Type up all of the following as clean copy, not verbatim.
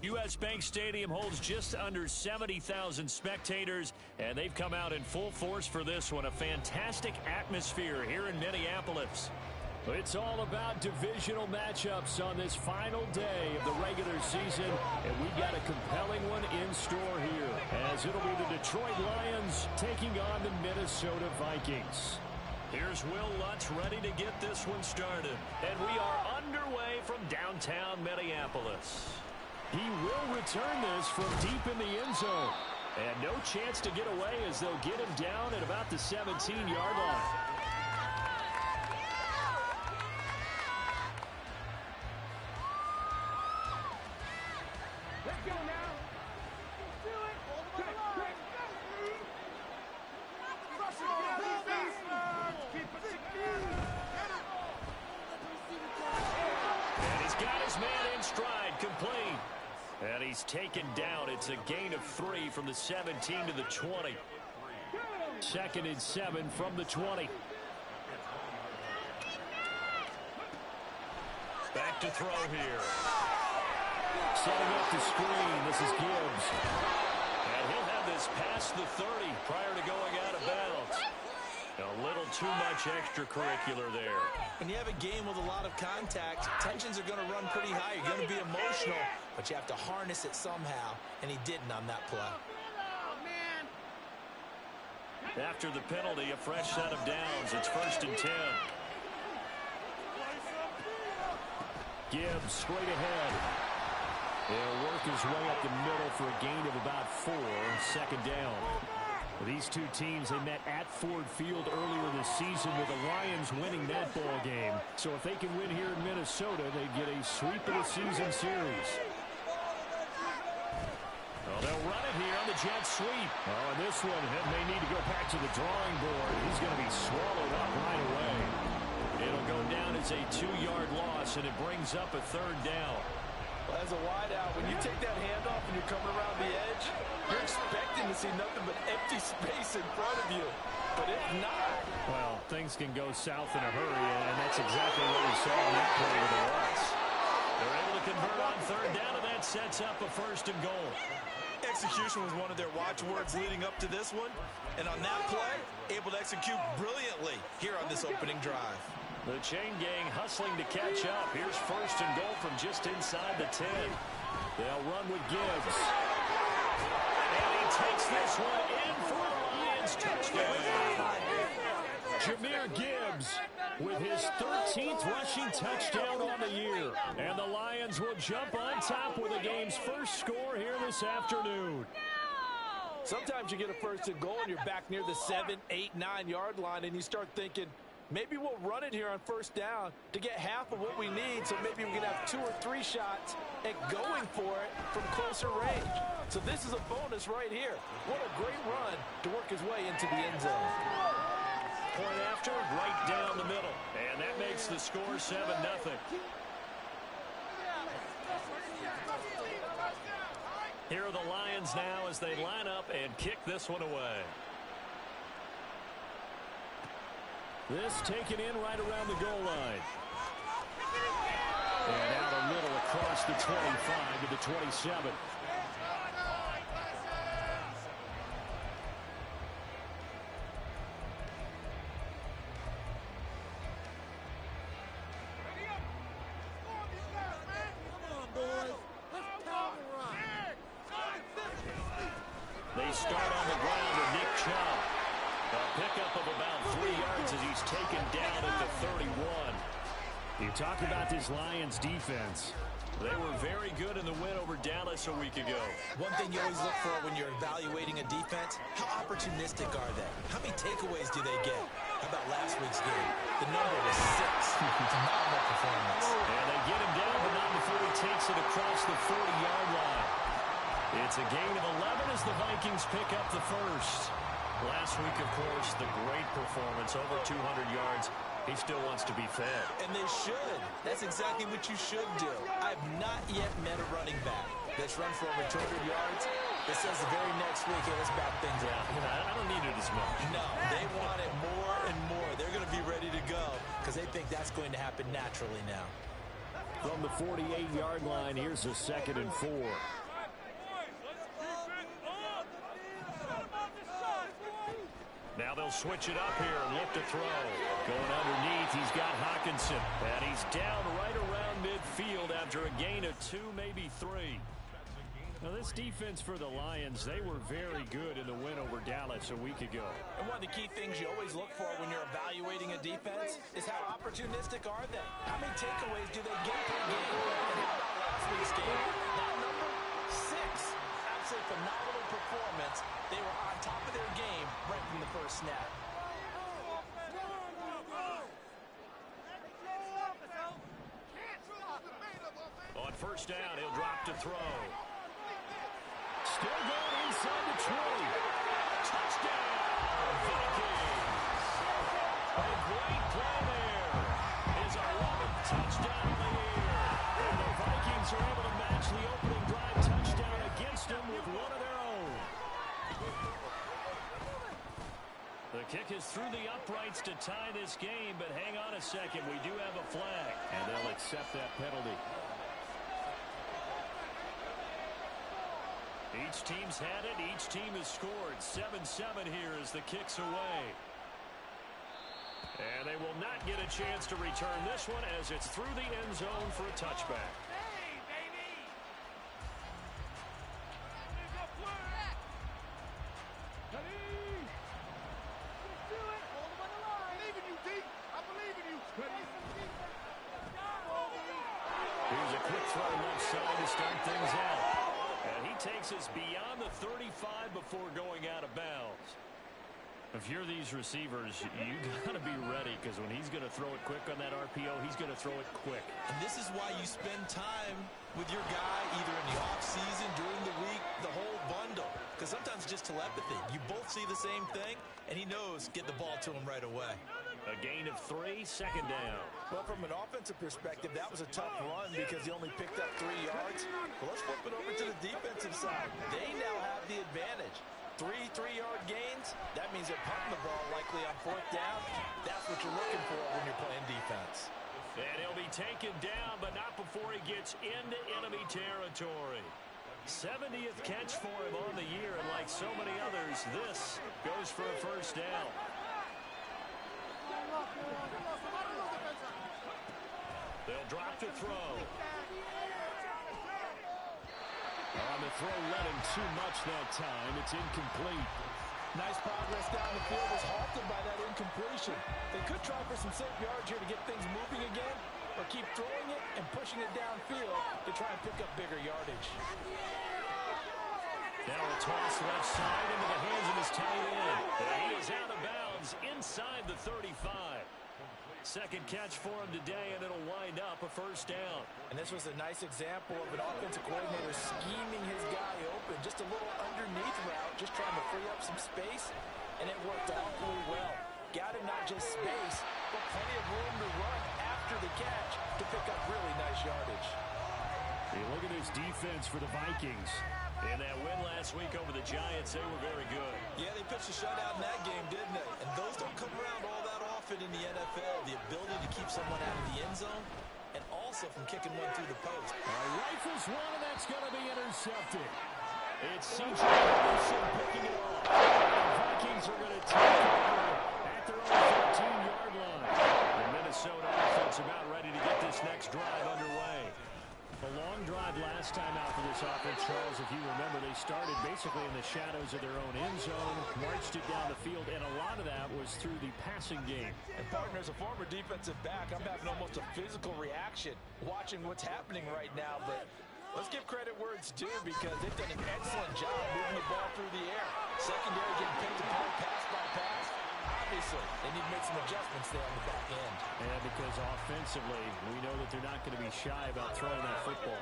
U.S. Bank Stadium holds just under 70,000 spectators, and they've come out in full force for this one. A fantastic atmosphere here in Minneapolis. It's all about divisional matchups on this final day of the regular season, and we've got a compelling one in store here, as it'll be the Detroit Lions taking on the Minnesota Vikings. Here's Will Lutz ready to get this one started, and we are underway from downtown Minneapolis. He will return this from deep in the end zone. And no chance to get away as they'll get him down at about the 17-yard line. Let's go now. Let's do it. And he's got his man in stride, complete. And he's taken down. It's a gain of 3 from the 17 to the 20. 2nd and 7 from the 20. Back to throw here. Setting up the screen. This is Gibbs. And he'll have this past the 30 prior to going out of bounds. A little too much extracurricular there. When you have a game with a lot of contact, tensions are going to run pretty high. You're going to be emotional, but you have to harness it somehow, and he didn't on that play. After the penalty, a fresh set of downs. It's 1st and 10. Gibbs straight ahead. He'll work his way up the middle for a gain of about 4. 2nd down. These two teams, they met at Ford Field earlier this season with the Lions winning that ball game. So if they can win here in Minnesota, they get a sweep of the season series. Well, they'll run it here on the jet sweep. Oh, and this one may need to go back to the drawing board. He's going to be swallowed up right away. It'll go down as a 2-yard loss, and it brings up a 3rd down. Well, as a wideout, when you take that handoff and you're coming around the edge, you're expecting to see nothing but empty space in front of you. But if not, well, things can go south in a hurry, and that's exactly what we saw in that play with the Ruts. They're able to convert on 3rd down, and that sets up a 1st and goal. execution was one of their watchwords leading up to this one. And on that play, able to execute brilliantly here on this opening drive. The chain gang hustling to catch up. Here's 1st and goal from just inside the 10. They'll run with Gibbs. And he takes this one in for a Lions touchdown. Jahmyr Gibbs with his 13th rushing touchdown on the year. And the Lions will jump on top with the game's first score here this afternoon. Sometimes you get a 1st and goal and you're back near the 7, 8, 9-yard line and you start thinking, maybe we'll run it here on 1st down to get half of what we need, so maybe we can have 2 or 3 shots at going for it from closer range. So this is a bonus right here. What a great run to work his way into the end zone. Point after, right down the middle. And that makes the score 7-0. Here are the Lions now as they line up and kick this one away. This taken in right around the goal line. And out a little across the 25 to the 27. They start on the ground with Nick Chubb. A pickup of about 3 yards as he's taken down at the 31. You talk about this Lions defense. They were very good in the win over Dallas a week ago. One thing you always look for when you're evaluating a defense, how opportunistic are they? How many takeaways do they get? How about last week's game? The number was 6. Phenomenal performance. And they get him down, but not before he takes it across the 40-yard line. It's a gain of 11 as the Vikings pick up the first. Last week, of course, the great performance, over 200 yards. He still wants to be fed. And they should. That's exactly what you should do. I've not yet met a running back that's run for over 200 yards that says the very next week, hey, let's back things up. I don't need it as much. No, they want it more and more. They're going to be ready to go because they think that's going to happen naturally now. From the 48-yard line, here's a 2nd and 4. Now they'll switch it up here and look to throw. Going underneath, he's got Hawkinson. And he's down right around midfield after a gain of 2, maybe 3. Now this defense for the Lions, they were very good in the win over Dallas a week ago. And one of the key things you always look for when you're evaluating a defense is how opportunistic are they? How many takeaways do they get per game? And how about last week's game? That number, 6. Absolutely phenomenal performance. They were on top of their game right from the first snap. On first down, he'll drop to throw. Still going inside the 20. Touchdown, Vikings. A great play there. His 11th touchdown of the year. And the Vikings are able to match the opening drive touchdown against them with one of their own. The kick is through the uprights to tie this game, but hang on a second. We do have a flag, and they'll accept that penalty. Each team's had it. Each team has scored. 7-7 here as the kick's away. And they will not get a chance to return this one as it's through the end zone for a touchback. Hey, baby! Do it! Hold him on the line! I believe in you, D! I believe in you! Here's a quick throw left side to start things out. And he takes us beyond the 35 before going out of bounds. If you're these receivers, you got to be ready because when he's going to throw it quick on that RPO, he's going to throw it quick. And this is why you spend time with your guy either in the offseason, during the week, the whole bundle. Because sometimes it's just telepathy. You both see the same thing, and he knows get the ball to him right away. A gain of 3, 2nd down. Well, from an offensive perspective, that was a tough run because he only picked up 3 yards. Well, let's flip it over to the defensive side. They now have the advantage. 3 3-yard gains, that means they're punting the ball likely on 4th down. That's what you're looking for when you're playing defense. And he'll be taken down, but not before he gets into enemy territory. 70th catch for him on the year, and like so many others, this goes for a first down. They'll drop to throw. On the throw, let him too much that time. It's incomplete. Nice progress down the field was halted by that incompletion. They could try for some safe yards here to get things moving again, or keep throwing it and pushing it downfield to try and pick up bigger yardage. Now a toss left side into the hands of his tight end. He is out of bounds inside the 35. Second catch for him today, and it'll wind up a first down. And this was a nice example of an offensive coordinator scheming his guy open. Just a little underneath route, just trying to free up some space, and it worked awfully well. Got him not just space, but plenty of room to run after the catch to pick up really nice yardage. Hey, look at this defense for the Vikings. In that win last week over the Giants, they were very good. Yeah, they pitched a shutout in that game, didn't they? And those don't come around all that often in the NFL. The ability to keep someone out of the end zone and also from kicking one through the post. Rifles one, and that's going to be intercepted. It's C.J. Anderson picking it off. The Vikings are going to take over at their own 13-yard line. The Minnesota offense about ready to get this next drive underway. A long drive last time out for this offense, Charles. If you remember, they started basically in the shadows of their own end zone, marched it down the field, and a lot of that was through the passing game. And partner, as a former defensive back, I'm having almost a physical reaction watching what's happening right now. But let's give credit where it's due because they've done an excellent job moving the ball through the air. Secondary getting picked apart pass by pass. Obviously, they need to make some adjustments there on the back end. Yeah, because offensively, we know that they're not going to be shy about throwing that football.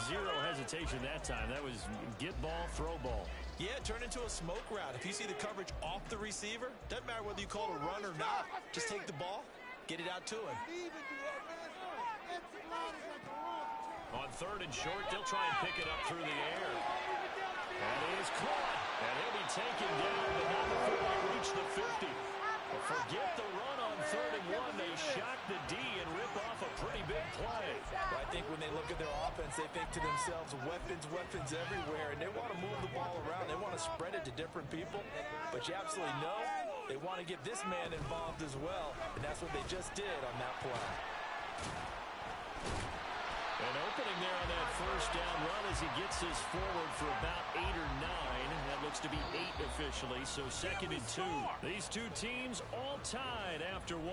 Zero hesitation that time. That was get ball, throw ball. Yeah, turn into a smoke route. If you see the coverage off the receiver, doesn't matter whether you call it a run or not. Just take the ball, get it out to him. On 3rd and short, they'll try and pick it up through the air. And it is caught. And he'll be taken down, but not before they reach the 50. But forget the run on on 3rd and 1, they shock the D and rip off a pretty big play. I think when they look at their offense, they think to themselves, weapons everywhere, and they want to move the ball around. They want to spread it to different people, but you absolutely know they want to get this man involved as well, and that's what they just did on that play. An opening there on that first down run as he gets this forward for about 8 or 9. That looks to be 8 officially, so 2nd and 2. These two teams all tied after 1.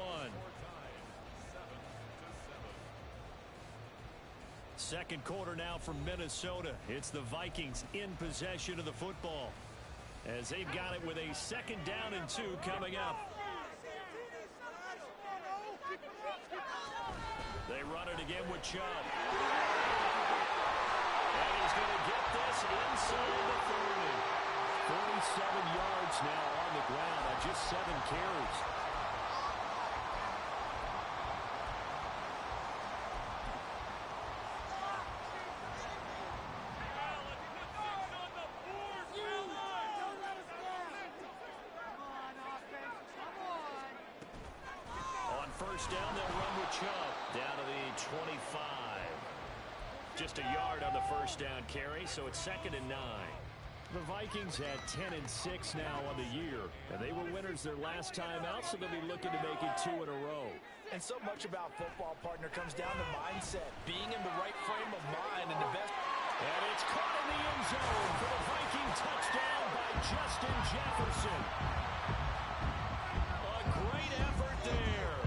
Second quarter now from Minnesota. It's the Vikings in possession of the football as they've got it with a 2nd down and 2 coming up. They run it again with Chubb. And he's going to get this inside the 30. 47 yards now on the ground on just 7 carries. On first down, they'll run with Chubb down to the 25. Just a yard on the first down carry, so it's 2nd and 9. The Vikings had 10 and 6 now on the year, and they were winners their last time out, so they'll be looking to make it 2 in a row. And so much about football, partner, comes down to mindset, being in the right frame of mind, and the best. And it's caught in the end zone for the Viking touchdown by Justin Jefferson. A great effort there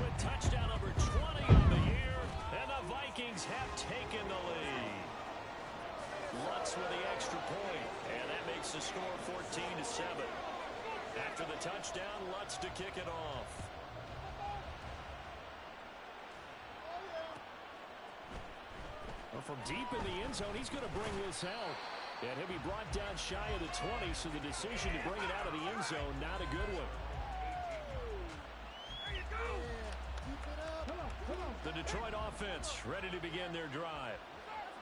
with touchdown number 20 on the year, and the Vikings have taken the lead. Lutz with the extra point, and that makes the score 14-7. After the touchdown, Lutz to kick it off. Well, from deep in the end zone, he's going to bring this out. And he'll be brought down shy of the 20, so the decision to bring it out of the end zone, not a good one. The Detroit offense ready to begin their drive.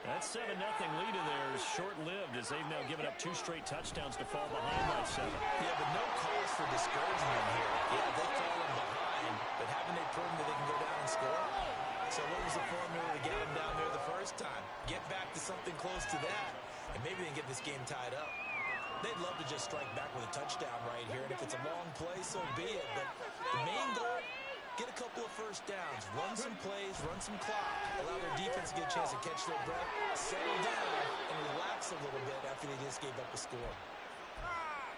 That 7-0 lead in there is short-lived as they've now given up 2 straight touchdowns to fall behind by 7. Yeah, but no cause for discouragement here. Yeah, they've fallen behind, but haven't they proven that they can go down and score? So what was the formula to get them down there the first time? Get back to something close to that, and maybe they can get this game tied up. They'd love to just strike back with a touchdown right here, and if it's a long play, so be it. But the main goal, get a couple of first downs, run some plays, run some clock, allow their defense to get a chance to catch their breath, settle down, and relax a little bit after they just gave up a score.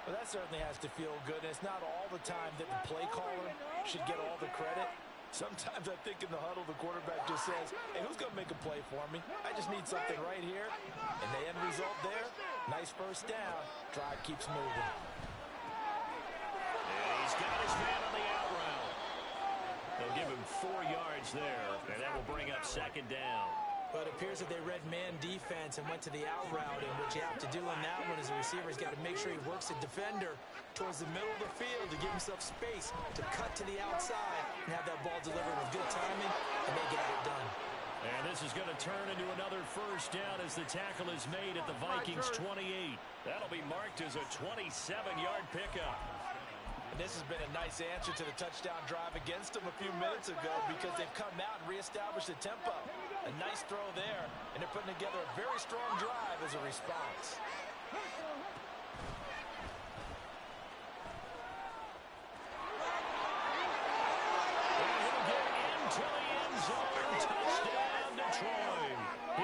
Well, that certainly has to feel good. And it's not all the time that the play caller should get all the credit. Sometimes I think in the huddle, the quarterback just says, hey, who's going to make a play for me? I just need something right here. And the end result there, nice first down. Drive keeps moving. And he's got his man on the out route. They'll give him 4 yards there, and that will bring up 2nd down. But it appears that they read man defense and went to the out route, and what you have to do in that one as a receiver has got to make sure he works the defender towards the middle of the field to give himself space to cut to the outside and have that ball delivered with good timing, and they get it done. And this is going to turn into another first down as the tackle is made at the Vikings 28. That'll be marked as a 27-yard pickup. And this has been a nice answer to the touchdown drive against them a few minutes ago because they've come out and reestablished the tempo. A nice throw there, and they're putting together a very strong drive as a response.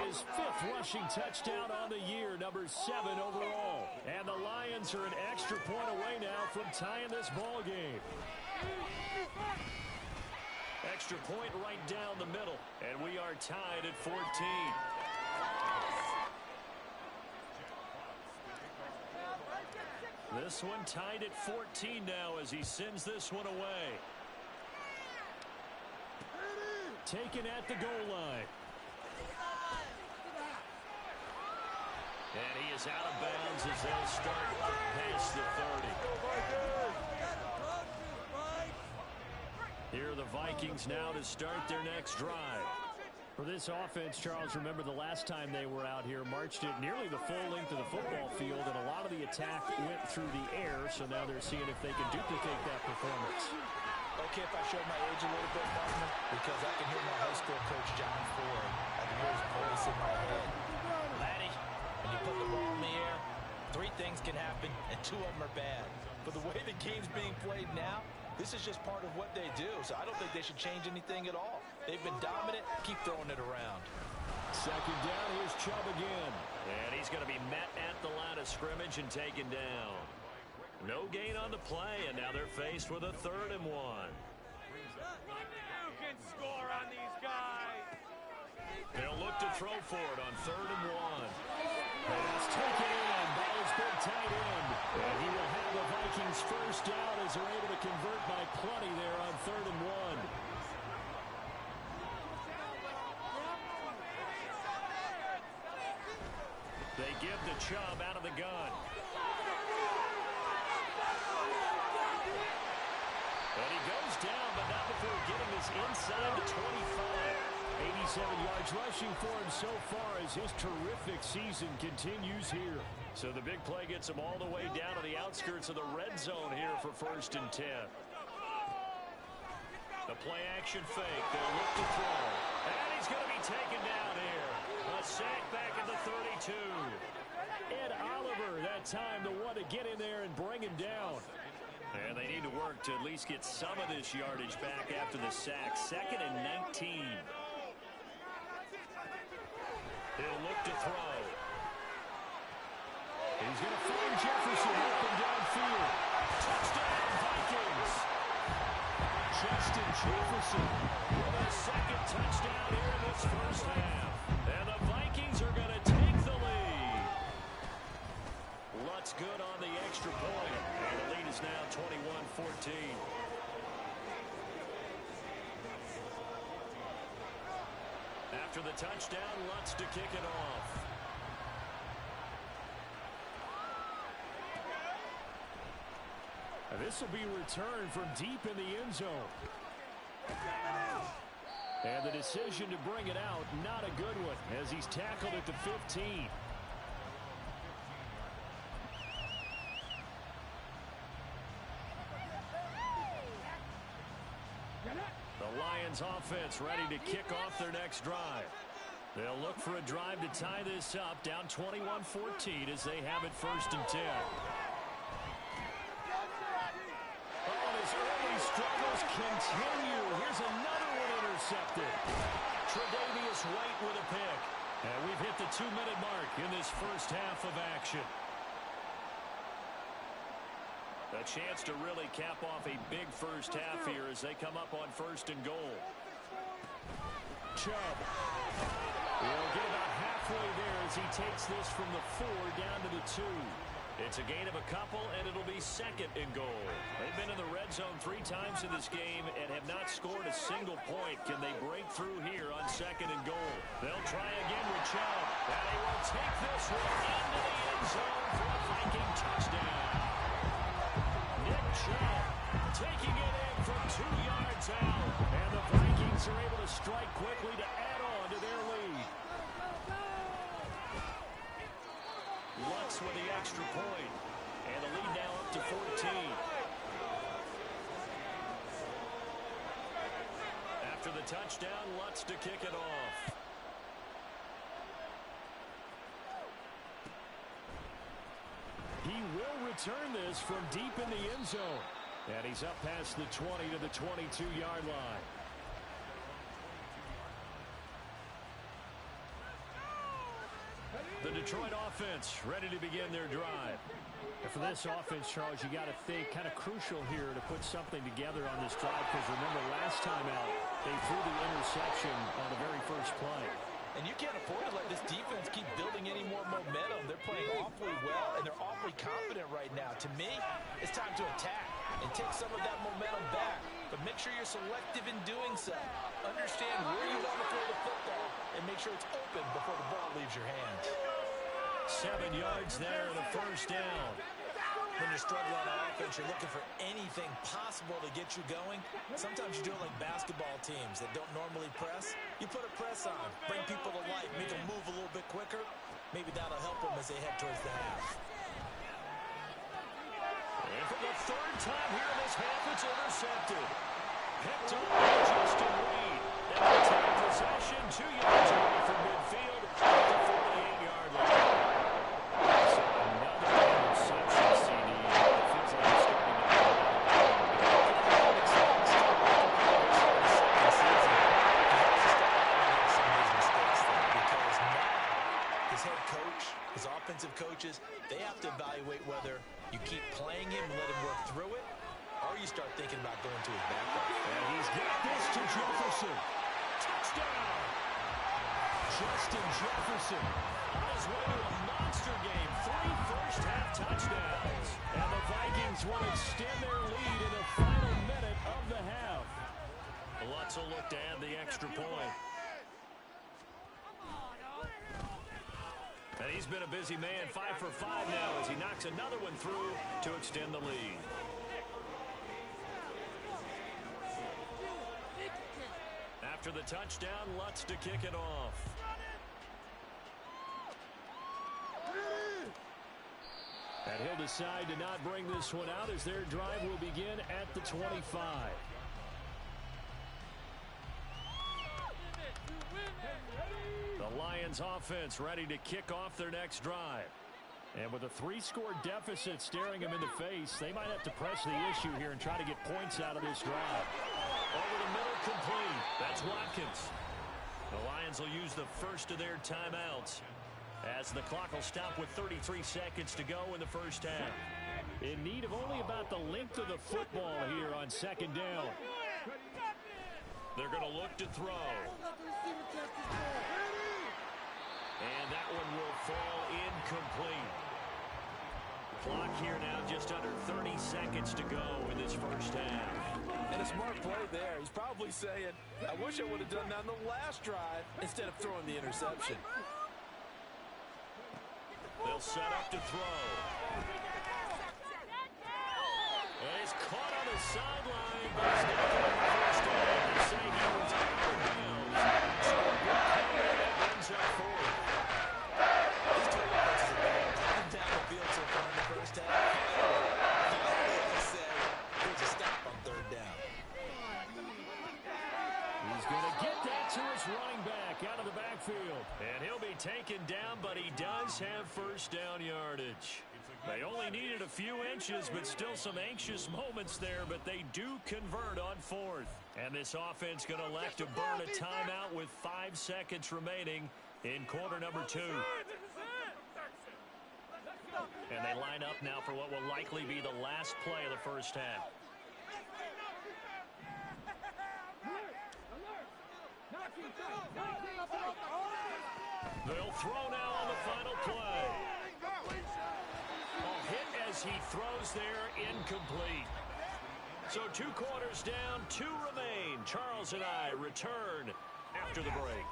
His 5th rushing touchdown on the year, number 7 overall. And the Lions are an extra point away now from tying this ball game. Extra point right down the middle, and we are tied at 14. This one tied at 14 now as he sends this one away. Taken at the goal line. And he is out of bounds as they'll start past the 30. Here are the Vikings now to start their next drive. For this offense, Charles, remember the last time they were out here, marched it nearly the full length of the football field, and a lot of the attack went through the air, so now they're seeing if they can duplicate that performance. Well, okay if I show my age a little bit, Martin? Because I can hear my high school coach, John Ford. I can hear his voice in my head. Laddie, when you put the ball in the air, 3 things can happen, and 2 of them are bad. But the way the game's being played now, this is just part of what they do, so I don't think they should change anything at all. They've been dominant. Keep throwing it around. Second down, here's Chubb again. And he's going to be met at the line of scrimmage and taken down. No gain on the play, and now they're faced with a 3rd and 1. You can score on these guys. They'll look to throw for it on 3rd and 1. Pass taken in. Ball's been tight end. And he will have the Vikings first down as they're able to convert by plenty there on 3rd and 1. They give the Chubb out of the gun. And he goes down, but not before getting this inside the 25. 87 yards rushing for him so far as his terrific season continues here. So the big play gets him all the way down to the outskirts of the red zone here for 1st and 10. The play action fake. They'll look to throw. And he's going to be taken down here. A sack back at the 32. Ed Oliver that time the one to get in there and bring him down. And they need to work to at least get some of this yardage back after the sack. 2nd and 19. He'll look to throw. He's going to find Jefferson open downfield. Touchdown, Vikings. Justin Jefferson with a 2nd touchdown here in this first half. And the Vikings are going to take the lead. Lutz good on the extra point. And the lead is now 21-14. After the touchdown, Lutz to kick it off. And this will be returned from deep in the end zone. And the decision to bring it out, not a good one, as he's tackled at the 15. The Lions offense ready to kick off their next drive. They'll look for a drive to tie this up, down 21-14 as they have it 1st and 10. Oh, his early struggles continue. Here's another one intercepted. Tre'Davious White with a pick. And we've hit the 2-minute mark in this first half of action. A chance to really cap off a big first half here as they come up on 1st and goal. Chubb. He'll get about halfway there as he takes this from the 4 down to the 2. It's a gain of a couple, and it'll be 2nd and goal. They've been in the red zone 3 times in this game and have not scored a single point. Can they break through here on 2nd and goal? They'll try again with Chubb. And they will take this one into the end zone for a Viking touchdown. Nick Chubb taking it in from 2 yards out. And the Vikings are able to strike quickly to add on to their lead. Lutz with the extra point. And the lead now up to 14. After the touchdown, Lutz to kick it off. He will return this from deep in the end zone. And he's up past the 20 to the 22-yard line. The Detroit offense ready to begin their drive. And for this offense, Charles, you got to think kind of crucial here to put something together on this drive, because remember last time out, they threw the interception on the very first play. And you can't afford to let this defense keep building any more momentum. They're playing awfully well, and they're awfully confident right now. To me, it's time to attack and take some of that momentum back. But make sure you're selective in doing so. Understand where you want to throw the football, and make sure it's open before the ball leaves your hands. 7 yards there and a first down. When you're struggling on offense, you're looking for anything possible to get you going. Sometimes you do it like basketball teams that don't normally press. You put a press on, bring people to life, make them move a little bit quicker. Maybe that'll help them as they head towards the half. And for the 3rd time here in this half, it's intercepted. Picked up by Justin Reed. And they take possession 2 yards away from midfield at the 48-yard line. So another interception, CD. It feels like it's starting to go his head coach, his offensive coaches, they have to evaluate whether you keep playing him and let him work through it, or you start thinking about going to his backup. And he's got this to Jefferson. Touchdown! Justin Jefferson on his way to a monster game. 3 first-half touchdowns. And the Vikings will extend their lead in the final minute of the half. Lutz will look to add the extra point. And he's been a busy man, 5 for 5 now as he knocks another one through to extend the lead. After the touchdown, Lutz to kick it off. And he'll decide to not bring this one out as their drive will begin at the 25. The Lions offense ready to kick off their next drive. And with a 3-score deficit staring them in the face, they might have to press the issue here and try to get points out of this drive. Over the middle, complete. That's Watkins. The Lions will use the first of their timeouts as the clock will stop with 33 seconds to go in the first half. In need of only about the length of the football here on second down. They're going to look to throw. And that one will fall incomplete. Clock here now just under 30 seconds to go in this first half. And a smart play there. He's probably saying, I wish I would have done that on the last drive instead of throwing the interception. They'll set up to throw. And he's caught on the sideline, but he's not going to first down. They say he was out of bounds. So a good play that brings up 4th. These two offenses have been driving down the field so far in the first half. I say, here's a stop on 3rd down. He's going to get that to his running back out of the backfield. And he'll be taken down, but he does have first down yardage. They only needed a few inches, but still some anxious moments there, but they do convert on 4th. And this offense going to elect to burn a timeout with 5 seconds remaining in quarter number 2. And they line up now for what will likely be the last play of the first half. They'll throw now on the final play. A hit as he throws there, incomplete. So 2 quarters down, 2 remain. Charles and I return after the break.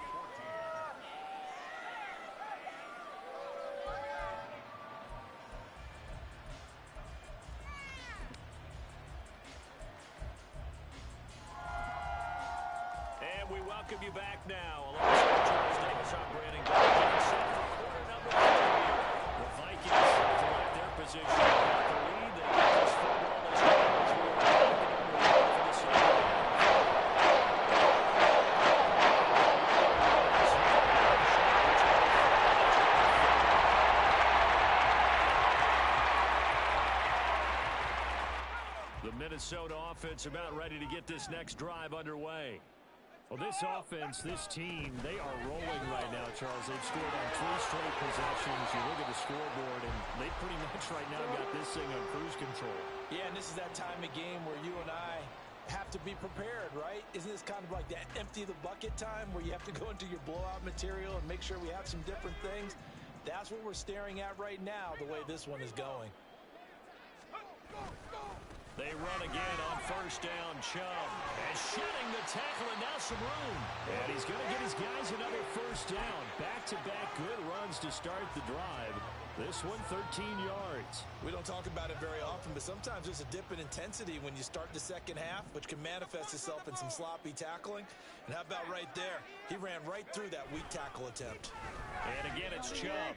And we welcome you back now. Alongside Charles Davis, I'm Brandon Green. Set for quarter number 3. The Vikings to let their position at the lead. They get this football as well as we are back underway for the second half. The Minnesota offense about ready to get this next drive underway. Well, this offense, this team, they are rolling right now, Charles. They've scored on 3 straight possessions. You look at the scoreboard, and they pretty much right now got this thing on cruise control. Yeah, and this is that time of game where you and I have to be prepared, right? Isn't this kind of like that empty the bucket time where you have to go into your blowout material and make sure we have some different things? That's what we're staring at right now, the way this one is going. They run again on first down. Chubb and shedding the tackle, and now some room. And he's going to get his guys another first down. Back-to-back good runs to start the drive. This one 13 yards. We don't talk about it very often, but sometimes there's a dip in intensity when you start the second half, which can manifest itself in some sloppy tackling. And how about right there? He ran right through that weak tackle attempt. And again, it's Chubb.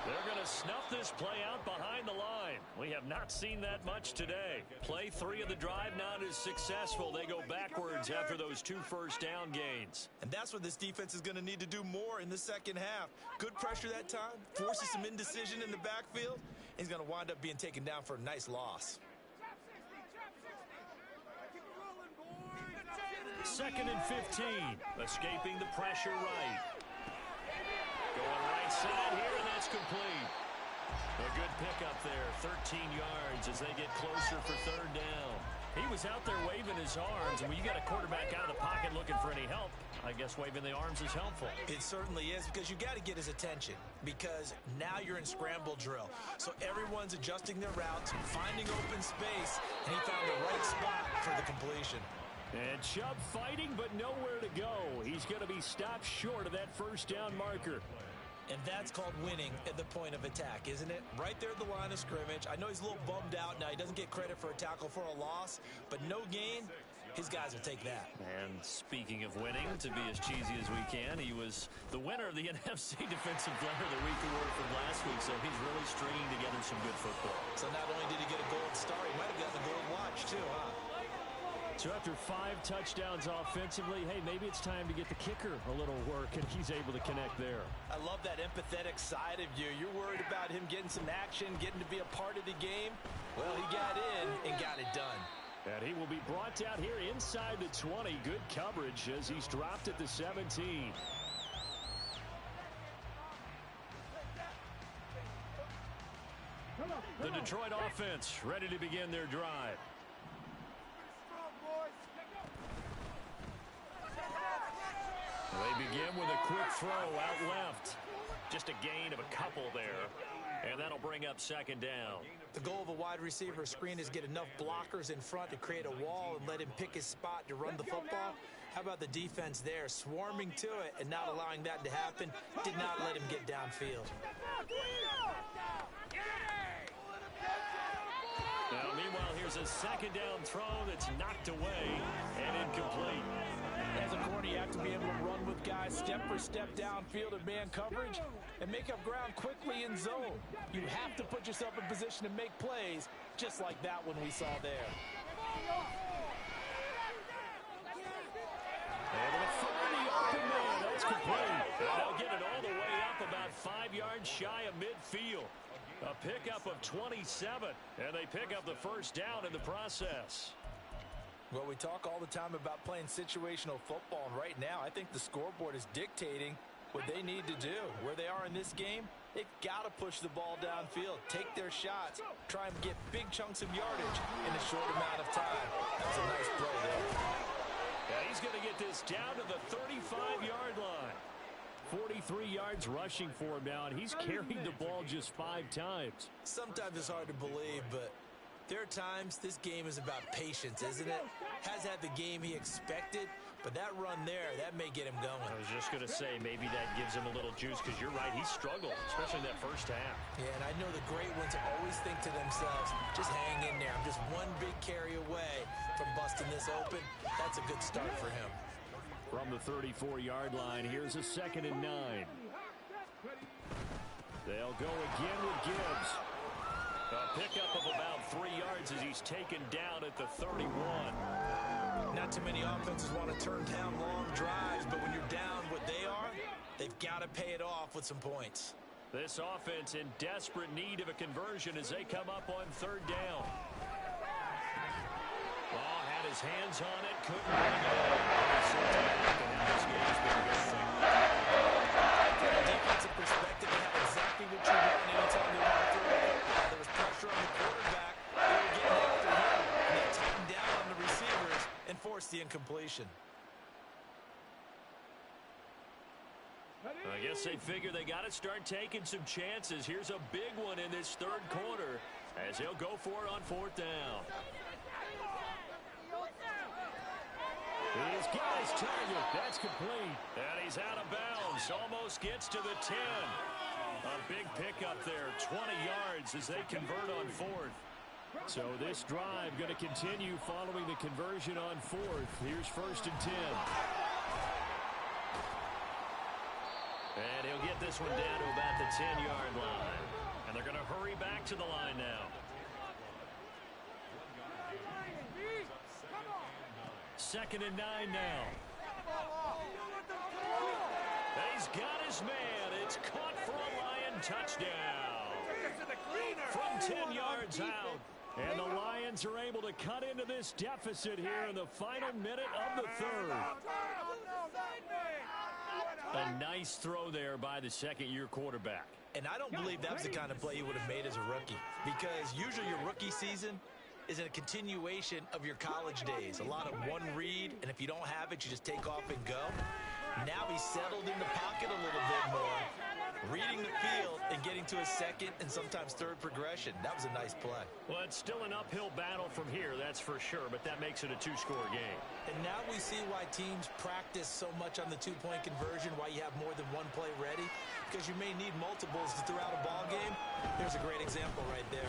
They're going to to snuff this play out behind the line. We have not seen that much today. Play 3 of the drive not as successful. They go backwards after those 2 first-down gains. And that's what this defense is going to need to do more in the second half. Good pressure that time, forces some indecision in the backfield. He's going to wind up being taken down for a nice loss. 2nd and 15. Escaping the pressure right. Going right side here, and that's complete. A good pickup there, 13 yards as they get closer for 3rd down. He was out there waving his arms, and when you got a quarterback out of the pocket looking for any help, I guess waving the arms is helpful. It certainly is, because you got to get his attention, because now you're in scramble drill. So everyone's adjusting their routes, finding open space, and he found the right spot for the completion. And Chubb fighting, but nowhere to go. He's going to be stopped short of that 1st down marker. And that's called winning at the point of attack, isn't it? Right there at the line of scrimmage. I know he's a little bummed out now. He doesn't get credit for a tackle for a loss, but no gain, his guys will take that. And speaking of winning, to be as cheesy as we can, he was the winner of the NFC Defensive Player of the Week award from last week, so he's really stringing together some good football. So not only did he get a gold star, he might have gotten a gold watch too, huh? So after 5 touchdowns offensively, hey, maybe it's time to get the kicker a little work, and he's able to connect there. I love that empathetic side of you. You're worried about him getting some action, getting to be a part of the game. Well, he got in and got it done. And he will be brought down here inside the 20. Good coverage as he's dropped at the 17. The Detroit offense ready to begin their drive. They begin with a quick throw out left. Just a gain of a couple there. And that'll bring up 2nd down. The goal of a wide receiver screen is get enough blockers in front to create a wall and let him pick his spot to run the football. How about the defense there, swarming to it and not allowing that to happen? Did not let him get downfield. Now, meanwhile, here's a 2nd down throw that's knocked away and incomplete. As a corner, you have to be able to run with guys step for step downfield in man coverage and make up ground quickly in zone. You have to put yourself in position to make plays, just like that one we saw there. Able to find the open man. That's complete. They'll get it all the way up about 5 yards shy of midfield. A pickup of 27, and they pick up the 1st down in the process. Well, we talk all the time about playing situational football, and right now I think the scoreboard is dictating what they need to do. Where they are in this game, they've got to push the ball downfield, take their shots, try and get big chunks of yardage in a short amount of time. That was a nice play there. Yeah, he's going to get this down to the 35-yard line. 43 yards rushing for him now, and he's carried the ball just 5 times. Sometimes it's hard to believe, but there are times this game is about patience, isn't it? Has had the game he expected, but that run there, that may get him going. I was just going to say, maybe that gives him a little juice, because you're right, he struggled, especially in that 1st half. Yeah, and I know the great ones always think to themselves, just hang in there. I'm just one big carry away from busting this open. That's a good start for him. From the 34-yard line, here's a 2nd and 9. They'll go again with Gibbs. A pickup of about 3 yards as he's taken down at the 31. Not too many offenses want to turn down long drives, but when you're down what they are, they've got to pay it off with some points. This offense in desperate need of a conversion as they come up on 3rd down. Law had his hands on it, couldn't bring it up. From a defensive perspective, they have exactly what you want anytime they want to throw it. There was pressure on the quarterback. They were getting after him, and they tightened down on the receivers and forced the incompletion. I guess they figure they got to start taking some chances. Here's a big one in this 3rd quarter as he'll go for it on 4th down. He's got his target. That's complete. And he's out of bounds. Almost gets to the 10. A big pickup there. 20 yards as they convert on 4th. So this drive going to continue following the conversion on 4th. Here's 1st and 10. And he'll get this one down to about the 10-yard line. And they're going to hurry back to the line now. Second and 9 now. He's got his man. It's caught for a Lion touchdown. From 10 yards out. And the Lions are able to cut into this deficit here in the final minute of the third. A nice throw there by the second-year quarterback. And I don't believe that was the kind of play he would have made as a rookie, because usually your rookie season is a continuation of your college days. A lot of one read, and if you don't have it, you just take off and go. Now he's settled in the pocket a little bit more, reading the field and getting to a second and sometimes third progression. That was a nice play. Well, it's still an uphill battle from here, that's for sure, but that makes it a two-score game. And now we see why teams practice so much on the two-point conversion, why you have more than one play ready, because you may need multiples throughout a ball game. There's a great example right there.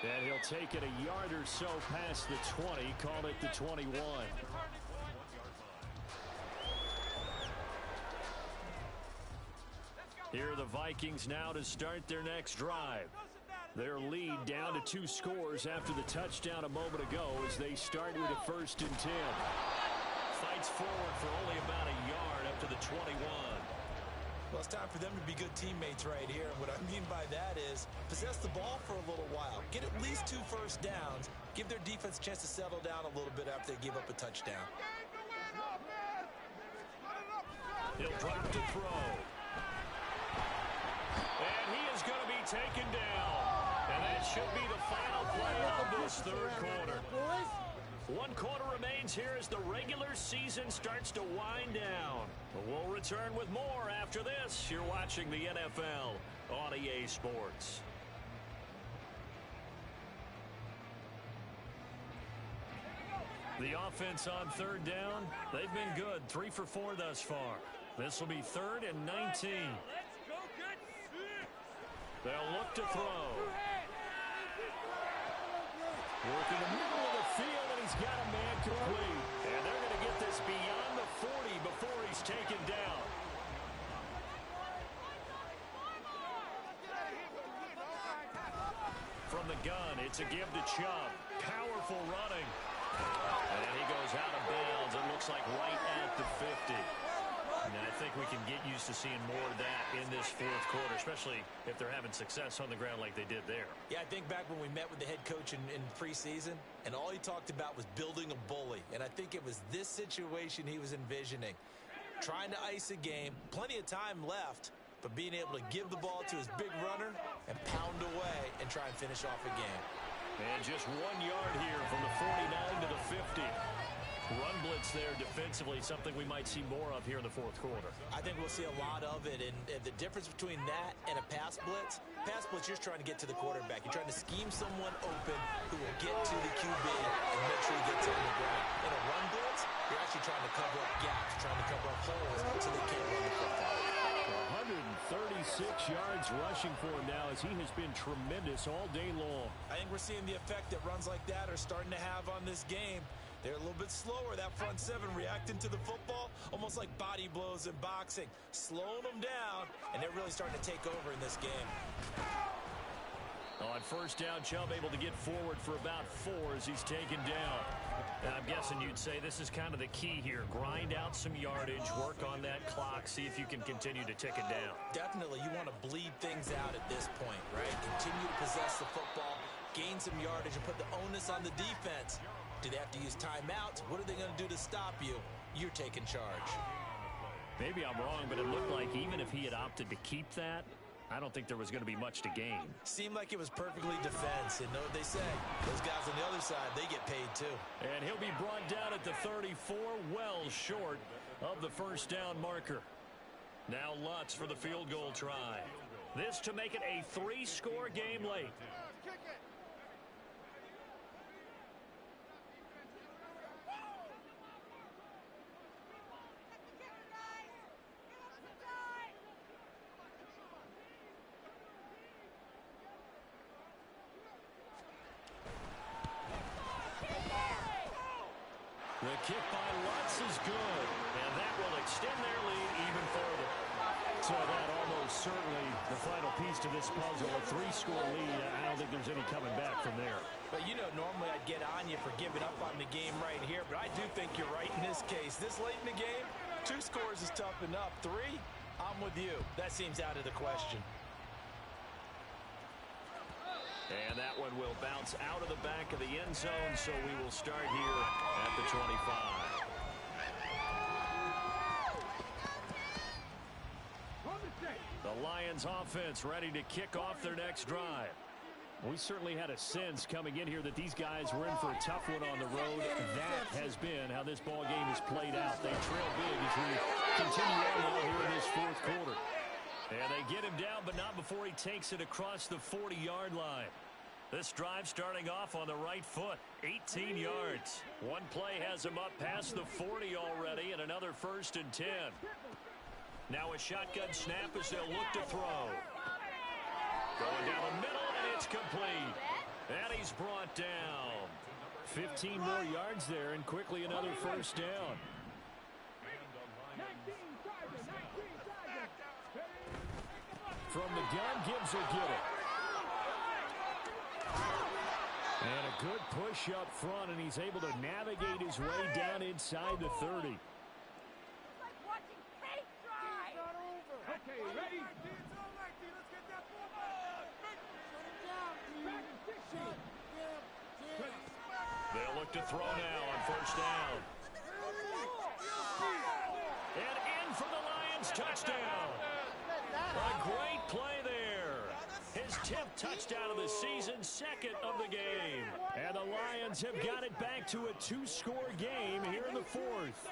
And he'll take it a yard or so past the 20, call it the 21. Here are the Vikings now to start their next drive. Their lead down to 2 scores after the touchdown a moment ago as they start with a 1st and 10. Fights forward for only about a yard up to the 21. Well, it's time for them to be good teammates right here. And what I mean by that is possess the ball for a little while. Get at least 2 first downs. Give their defense a chance to settle down a little bit after they give up a touchdown. He'll drop to throw. And he is going to be taken down. And that should be the final play of this third quarter. 1 quarter remains here as the regular season starts to wind down. We'll return with more after this. You're watching the NFL on EA Sports. The offense on third down, they've been good. 3 for 4 thus far. This will be 3rd and 19. They'll look to throw. Working the middle of the field, and he's got a man complete. And they're going to get this beyond the 40 before he's taken down. From the gun, it's a give to Chubb. Powerful running. And he goes out of bounds. It looks like right at the 50. And I think we can get used to seeing more of that in this fourth quarter, especially if they're having success on the ground like they did there. Yeah, I think back when we met with the head coach in preseason, and all he talked about was building a bully. And I think it was this situation he was envisioning. Trying to ice a game, plenty of time left, but being able to give the ball to his big runner and pound away and try and finish off a game. And just 1 yard here from the 49 to the 50. Run blitz there defensively, something we might see more of here in the fourth quarter. I think we'll see a lot of it, and the difference between that and a pass blitz, you're just trying to get to the quarterback. You're trying to scheme someone open who will get to the QB and make sure he gets on the ground. In a run blitz, you're actually trying to cover up gaps, trying to cover up holes so they can't run the football. 136 yards rushing for him now as he has been tremendous all day long. I think we're seeing the effect that runs like that are starting to have on this game. They're a little bit slower, that front 7, reacting to the football, almost like body blows in boxing, slowing them down, and they're really starting to take over in this game. On first down, Chubb able to get forward for about 4 as he's taken down. And I'm guessing you'd say this is kind of the key here. Grind out some yardage, work on that clock, see if you can continue to tick it down. Definitely, you want to bleed things out at this point, right? Continue to possess the football, gain some yardage, and put the onus on the defense. Do they have to use timeouts? What are they going to do to stop you? You're taking charge. Maybe I'm wrong, but it looked like even if he had opted to keep that, I don't think there was going to be much to gain. Seemed like it was perfectly defense, and know what they say. Those guys on the other side, they get paid too. And he'll be brought down at the 34, well short of the first down marker. Now Lutz for the field goal try. This to make it a 3-score game late. The kick by Lutz is good, and that will extend their lead even further. So that almost certainly the final piece to this puzzle. A 3-score lead. I don't think there's any coming back from there. But, you know, normally I'd get on you for giving up on the game right here, but I do think you're right in this case. This late in the game, 2 scores is tough enough. 3, I'm with you. That seems out of the question. And that one will bounce out of the back of the end zone, so we will start here at the 25. The Lions offense ready to kick off their next drive. We certainly had a sense coming in here that these guys were in for a tough one on the road. That has been how this ball game has played out. They trail big as we continue on now here in this fourth quarter. And they get him down, but not before he takes it across the 40-yard line. This drive starting off on the right foot, 18 yards. One play has him up past the 40 already, and another 1st and 10. Now a shotgun snap as they'll look to throw. Going down the middle, and it's complete. And he's brought down. 15 more yards there, and quickly another 1st down. From the gun, Gibbs will get it. And a good push up front, and he's able to navigate his way down inside the 30. Okay, ready? It's all right, D. Let's get that ball back. They'll look to throw now on 1st down. And in for the Lions, touchdown. A great play there. His 10th touchdown of the season, 2nd of the game. And the Lions have got it back to a 2-score game here in the 4th.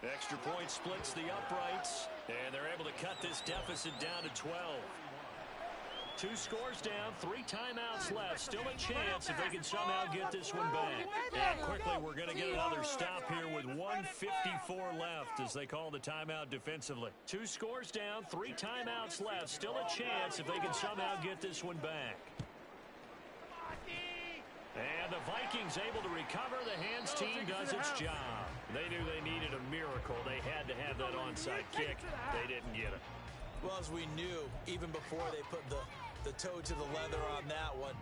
Extra point splits the uprights, and they're able to cut this deficit down to 12. 2 scores down, 3 timeouts left. Still a chance if they can somehow get this one back. And quickly, we're going to get another stop here with 1:54 left as they call the timeout defensively. 2 scores down, 3 timeouts left. Still a chance if they can somehow get this one back. And the Vikings able to recover. The hands team does its job. They knew they needed a miracle. They had to have that onside kick. They didn't get it. Well, as we knew, even before they put the toe to the leather on that one,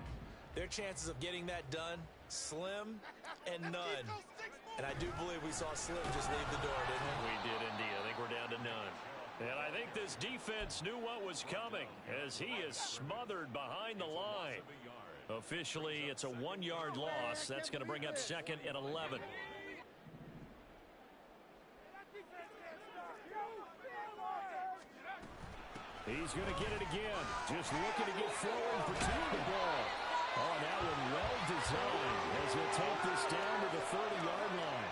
their chances of getting that done, slim and none. And I do believe we saw Slim just leave the door, didn't we? We did indeed. I think we're down to none. And I think this defense knew what was coming as he is smothered behind the line. Officially, it's a 1-yard loss. That's going to bring up 2nd and 11. He's going to get it again. Just looking to get forward and protect the ball. Oh, that one well designed as he'll take this down to the 30-yard line.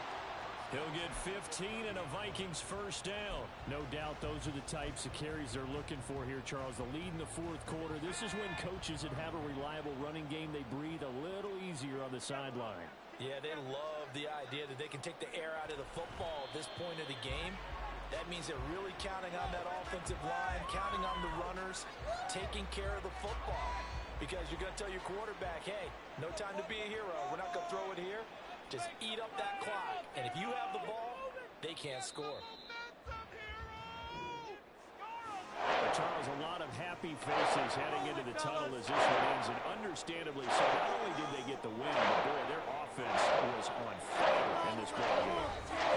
He'll get 15 and a Vikings 1st down. No doubt those are the types of carries they're looking for here, Charles. The lead in the 4th quarter. This is when coaches that have a reliable running game, they breathe a little easier on the sideline. Yeah, they love the idea that they can take the air out of the football at this point of the game. That means they're really counting on that offensive line, counting on the runners, taking care of the football. Because you're going to tell your quarterback, hey, no time to be a hero. We're not going to throw it here. Just eat up that clock. And if you have the ball, they can't score. Charles, a lot of happy faces heading into the tunnel as this one ends, and understandably so. Not only did they get the win, but boy, their offense was on fire in this ball game.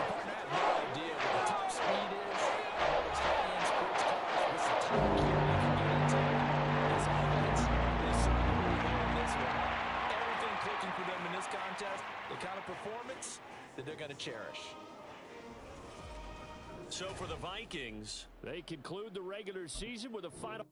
Partner, I have no idea what the top speed is, all those high-end sports cars. What's the top gear they can get into? This offense, they certainly were there in this one. Everything clicking for them in this contest, the kind of performance that they're going to cherish. So for the Vikings, they conclude the regular season with a final